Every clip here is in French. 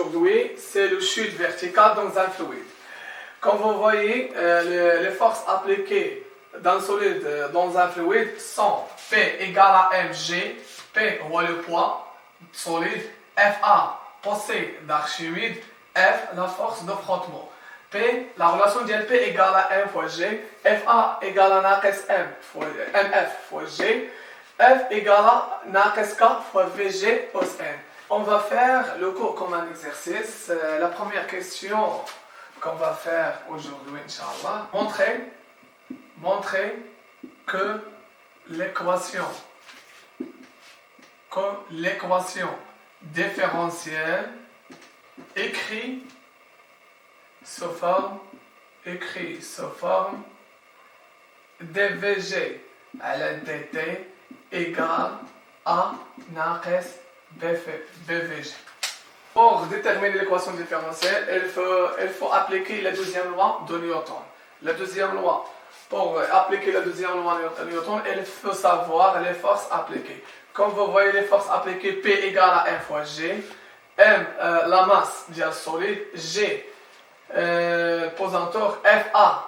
aujourd'hui, c'est le chute verticale dans un fluide. Comme vous voyez, les forces appliquées d'un solide dans un fluide sont P égale à mg, P est le poids solide, Fa, poussée d'Archimède, F, la force de frottement. P, la relation de P égale à M fois G, Fa égale à ناقص M fois MF fois G, F égale à ناقص K fois VG plus N. On va faire le cours comme un exercice. La première question qu'on va faire aujourd'hui, Inch'Allah, montrer que l'équation différentielle écrit sous forme dvg à la dt égale à ناقص bvg. Pour déterminer l'équation différentielle, il faut appliquer la deuxième loi de Newton. Pour appliquer la deuxième loi de Newton, il faut savoir les forces appliquées. Comme vous voyez, les forces appliquées, P égale à M fois G, M, la masse du solide, G, pesanteur, Fa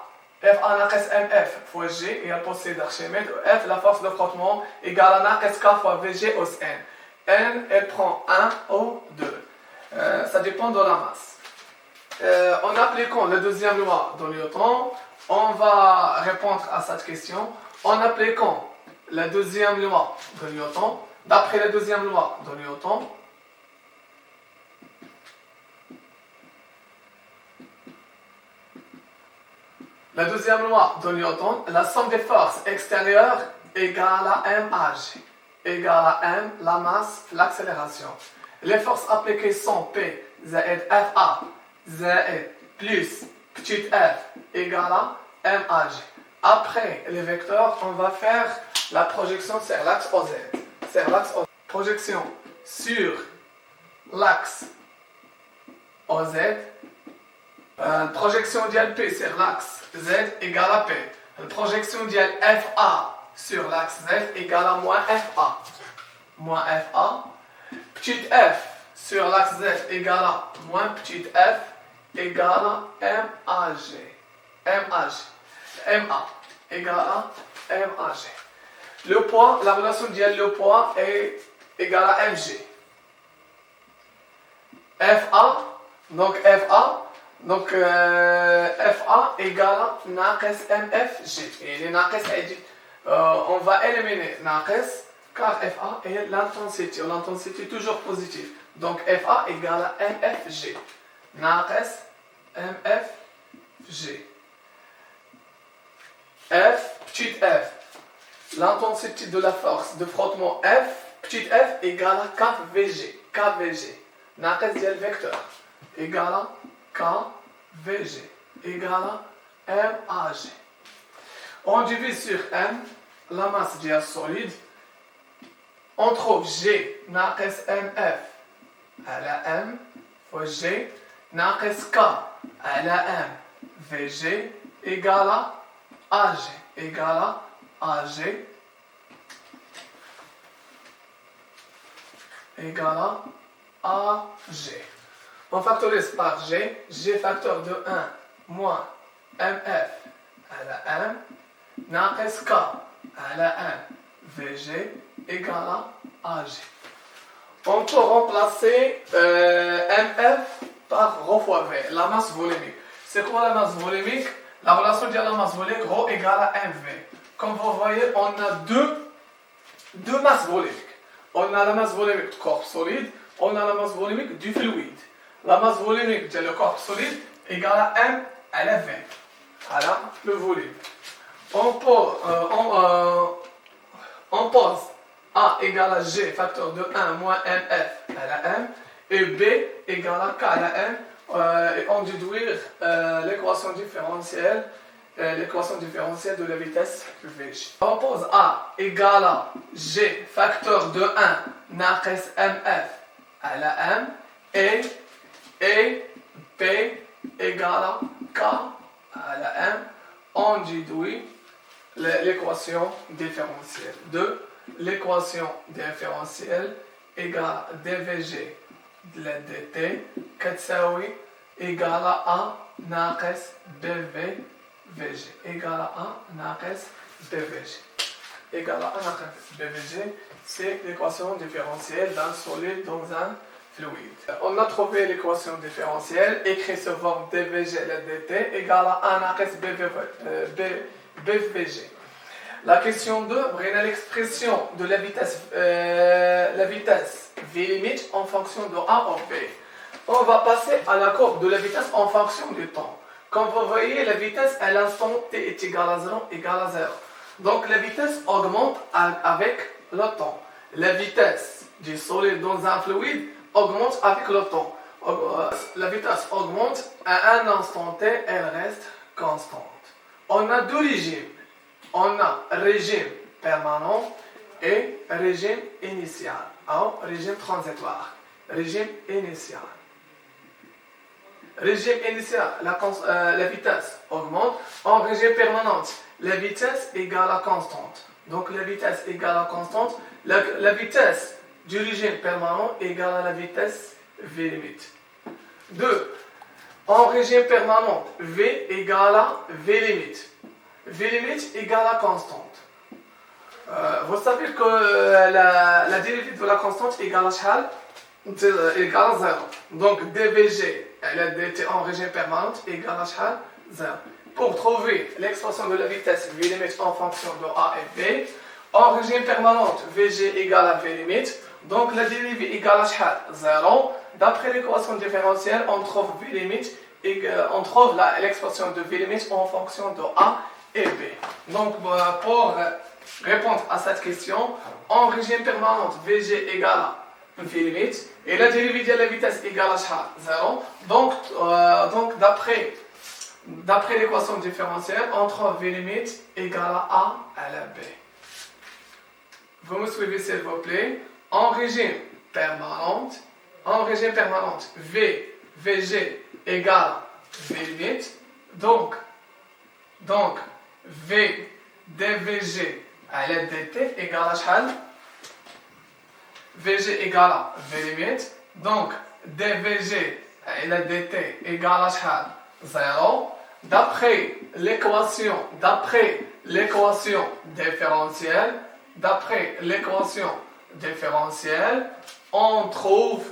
ناقص MF fois G, et la poussée d'Archimède, F, la force de frottement, égale à ناقص K fois VG plus N. N, elle prend 1 ou 2. Ça dépend de la masse. En appliquant la deuxième loi de Newton, on va répondre à cette question. En appliquant la deuxième loi de Newton, d'après la deuxième loi de Newton, la somme des forces extérieures égale à mAg, égale à m, la masse, l'accélération. Les forces appliquées sont P, زائد Fa, زائد plus petit f, égale à mAg. Après les vecteurs, on va faire la projection sur l'axe OZ. Projection sur l'axe OZ. Projection dial P sur l'axe Z égale à P. Projection dial FA sur l'axe Z égale à moins FA. Moins FA. Petite f sur l'axe Z égale à moins petite f égale à MAG. MA égale à MAG. Le poids, la relation le poids est égale à mg. FA égale à ناقص MFG. Et les ناقص, on va éliminer ناقص car FA est l'intensité. L'intensité est toujours positive. Donc FA égale à MFG. ناقص MFG. F, petite f. L'intensité de la force de frottement F, petite f, égale à KVG. ناقص ديال vecteur égale à KVG égale à MAG. On divise sur M, la masse du solide. On trouve G ناقص MF على M fois G ناقص K على M VG égale à AG. On factorise par G. G facteur de 1 moins MF à la M ناقص K à la M VG égale à AG. On peut remplacer MF par ρ fois V, la masse volumique. C'est quoi la masse volumique? La relation de la masse volumique, ρ égale à MV. Comme vous voyez, on a deux masses volumiques. On a la masse volumique du corps solide, on a la masse volumique du fluide. La masse volumique du corps solide égale à M à la V. Voilà le volume. On pose A égale à G facteur de 1 moins MF à la M et B égale à K à la M. Et on déduire l'équation différentielle de la vitesse VG. On pose A égale à G facteur de 1 ناقص MF à la M et B égale à K à la M. On déduit l'équation différentielle de l'équation différentielle égale dvg dt كتساوي égale à A ناقص BV VG égale à A ناقص BVG égale à A ناقص BVG, c'est l'équation différentielle d'un solide dans un fluide. On a trouvé l'équation différentielle, écrit sous forme dvg la dt égale à A ناقص BVG. La question 2, on a l'expression de la vitesse v limite en fonction de A ou B. On va passer à la courbe de la vitesse en fonction du temps. Comme vous voyez, la vitesse à l'instant t est égale à 0, égale à 0. Donc la vitesse augmente avec le temps. La vitesse du solide dans un fluide augmente avec le temps. La vitesse augmente à un instant t, elle reste constante. On a deux régimes. On a régime permanent et régime initial, ou régime transitoire. Régime initial. Régime initial, la vitesse augmente. En régime permanent, la vitesse égale à constante. Donc la vitesse égale à constante. La vitesse du régime permanent égale à la vitesse V limite. 2. En régime permanent, V égale à V limite. V limite égale à constante. Vous savez que la dérivée de la constante égale à شحال? Égale à 0. Donc dvg, elle était en régime permanent, égale à شحال? 0. Pour trouver l'expression de la vitesse V limite en fonction de A et B, en régime permanent, Vg égale à V limite, donc la dérivée égale à شحال? 0. D'après l'équation différentielle, on trouve V limite et on trouve l'expression de V limite en fonction de A et B. Donc pour répondre à cette question, en régime permanent, Vg égale à V limite et la dérivée de la vitesse égale à 0. Donc d'après l'équation différentielle, on trouve V limite égale à la B. Vous me suivez s'il vous plaît? En régime permanent, Vg égale V limite. Donc V dvg à la dt égale à شحال? Vg égale à V limite. Donc dvg à la dt égale à شحال? 0. D'après l'équation différentielle, on trouve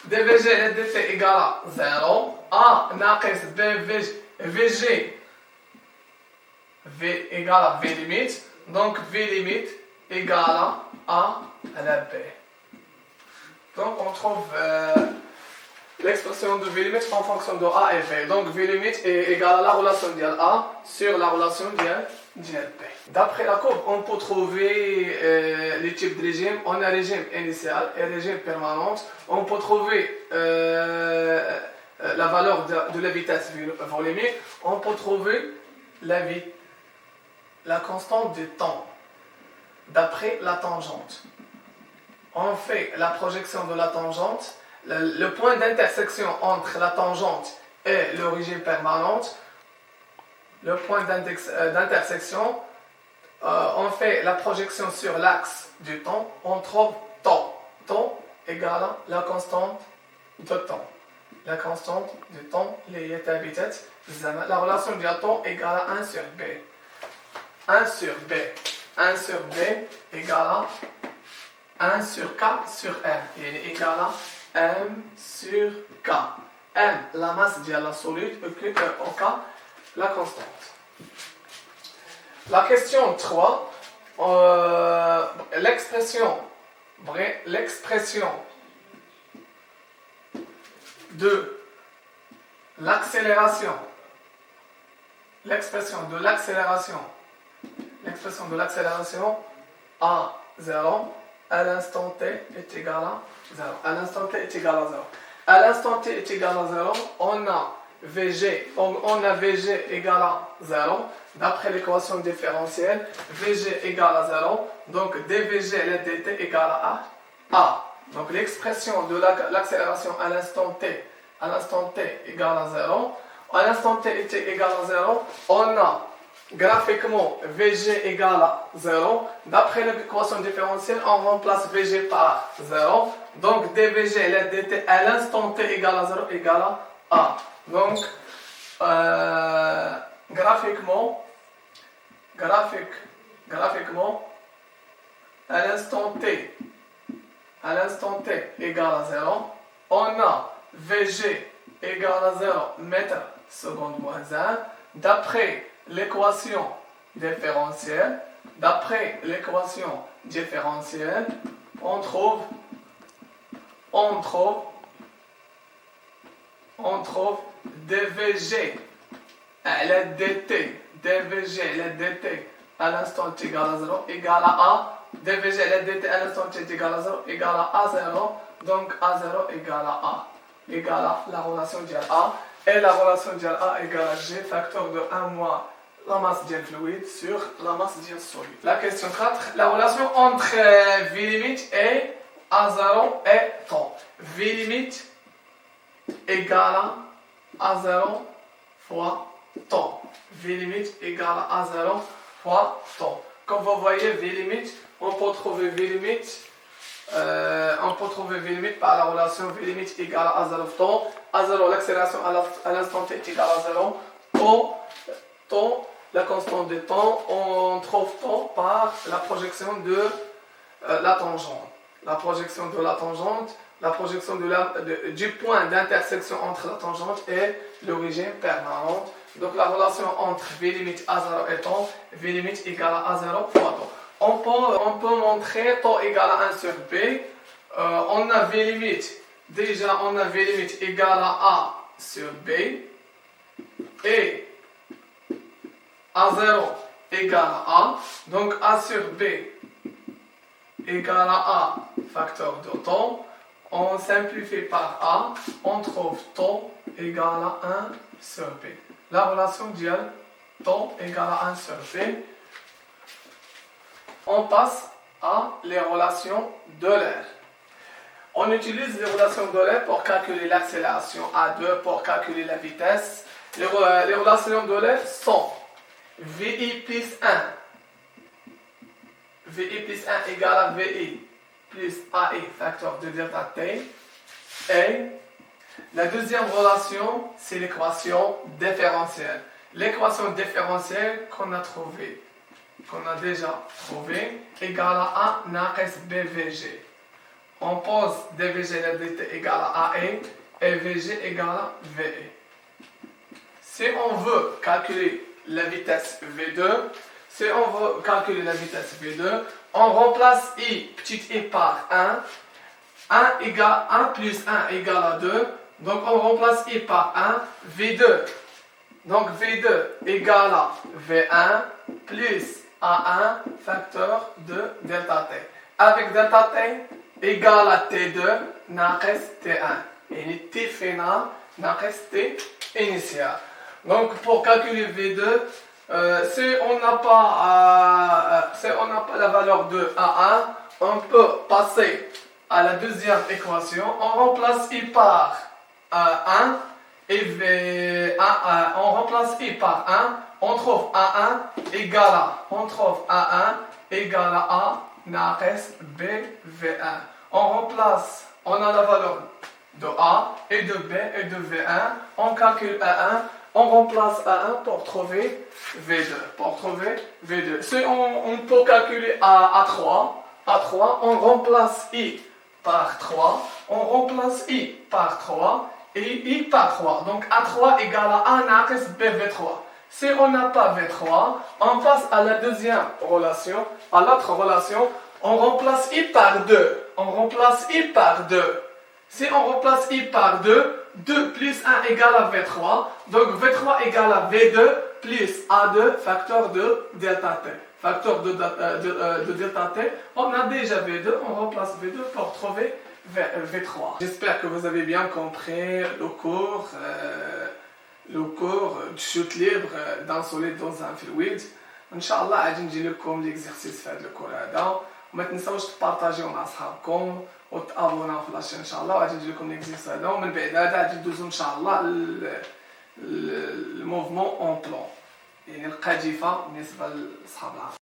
dvg à la dt égale à 0. A ناقص Vg V égale à V limite, donc V limite égale à la B. Donc on trouve l'expression de V limite en fonction de A et B. Donc V limite est égale à la relation de A sur la relation de B. D'après la courbe, on peut trouver les types de régime. On a régime initial et régime permanent. On peut trouver la valeur de la vitesse volumique. On peut trouver la constante du temps d'après la tangente. On fait la projection de la tangente, le point d'intersection entre la tangente et le régime permanent. Le point d'intersection, on fait la projection sur l'axe du temps, on trouve temps. Temps égale à la constante de temps. La constante du temps liée à la relation du temps égale à 1 sur B. 1 sur B égale à 1 sur K sur M. Il est égal à M sur K. M, la masse de la solide, au K, la constante. La question 3, l'expression de l'accélération. L'expression de l'accélération à 0 à l'instant t est égal à 0. À l'instant t est égal à 0. À l'instant t est égal à 0, on a Vg égale à 0. D'après l'équation différentielle, Vg égale à 0. Donc dvg la dt égale à A. Donc l'expression de l'accélération à l'instant t égale à 0. À l'instant t est égal à 0, on a graphiquement, VG égale à 0. D'après l'équation différentielle, on remplace VG par 0. Donc, dVG et la dt à l'instant t égale à 0 égale à A. Donc, graphiquement, à l'instant t égale à 0, on a VG égale à 0 mètres seconde moins 1. D'après l'équation différentielle, on trouve dVG à la dt, à l'instant t égale à 0 égale à A. dVG à la dt à l'instant t égale à 0 égale à A0. Donc A0 égale à A. Égale à la relation de A. Et la relation de A égale à G facteur de 1 moins la masse du fluide sur la masse du solide. La question 4. La relation entre V limite et A0 est temps. V limite égale à A0 fois temps. V limite égale à A0 fois temps. Comme vous voyez, V limite, on peut trouver V limite par la relation V limite égale à A0 temps. A0, l'accélération à l'instant t est égale à 0. Temps, la constante de temps, on trouve temps par la projection de la tangente. La projection de la tangente, la projection du point d'intersection entre la tangente et l'origine permanente. Donc la relation entre V limite A0 et temps, V limite égale à A0 fois temps. On peut montrer temps égale à 1 sur B. On a V limite. Déjà, on a V limite égale à A sur B. Et A0 égale à A. Donc A sur B égale à A facteur de temps. On simplifie par A. On trouve temps égale à 1 sur B. La relation duale temps égale à 1 sur B. On passe à les relations d'Euler. On utilise les relations d'Euler pour calculer l'accélération A2, pour calculer la vitesse. Les relations d'Euler sont VI plus 1. VI plus 1 égale à VI plus AI facteur de delta T. Et la deuxième relation, c'est l'équation différentielle. L'équation différentielle qu'on a déjà trouvée, égale à A naqis BVG. On pose dVG la dt égale à AE et VG égale à VE. Si on veut calculer la vitesse V2, on remplace I, petit i par 1. 1 plus 1 égale à 2. Donc on remplace I par 1. V2. Donc V2 égale à V1 plus A1 facteur de delta T. Avec delta T égale à T2 naqis T1. Et T final naqis T initial. Donc pour calculer V2, si on n'a pas la valeur de A1, on peut passer à la deuxième équation. On remplace I par 1 et on remplace I par 1. On trouve A1 égale à A naqis BV1. On a la valeur de A et de B et de V1. On calcule A1. On remplace A1 pour trouver V2. Si on peut calculer A3, on remplace I par 3. On remplace I par 3 et I par 3. Donc A3 égale à A naqis BV3. Si on n'a pas V3, on passe à la deuxième relation, à l'autre relation, on remplace I par 2. Si on remplace I par 2, 2 plus 1 égale à V3. Donc V3 égale à V2 plus A2 facteur de delta T. Facteur de delta T, on a déjà V2, on remplace V2 pour trouver V3. J'espère que vous avez bien compris le cours de chute libre d'un solide dans un fluide. Inch'Allah, غادي نجي لكم l'exercice في هذا الكور هذا. وما تنساوش تبارطاجيو مع اصحابكم وتابوناو في لاشين ان شاء الله. وغادي نجي لكم l'exercice هذا ومن بعد هذا غادي ندوزو ان شاء الله الموفمون اون بلون. يعني القذيفة بالنسبة لصحاب العقل.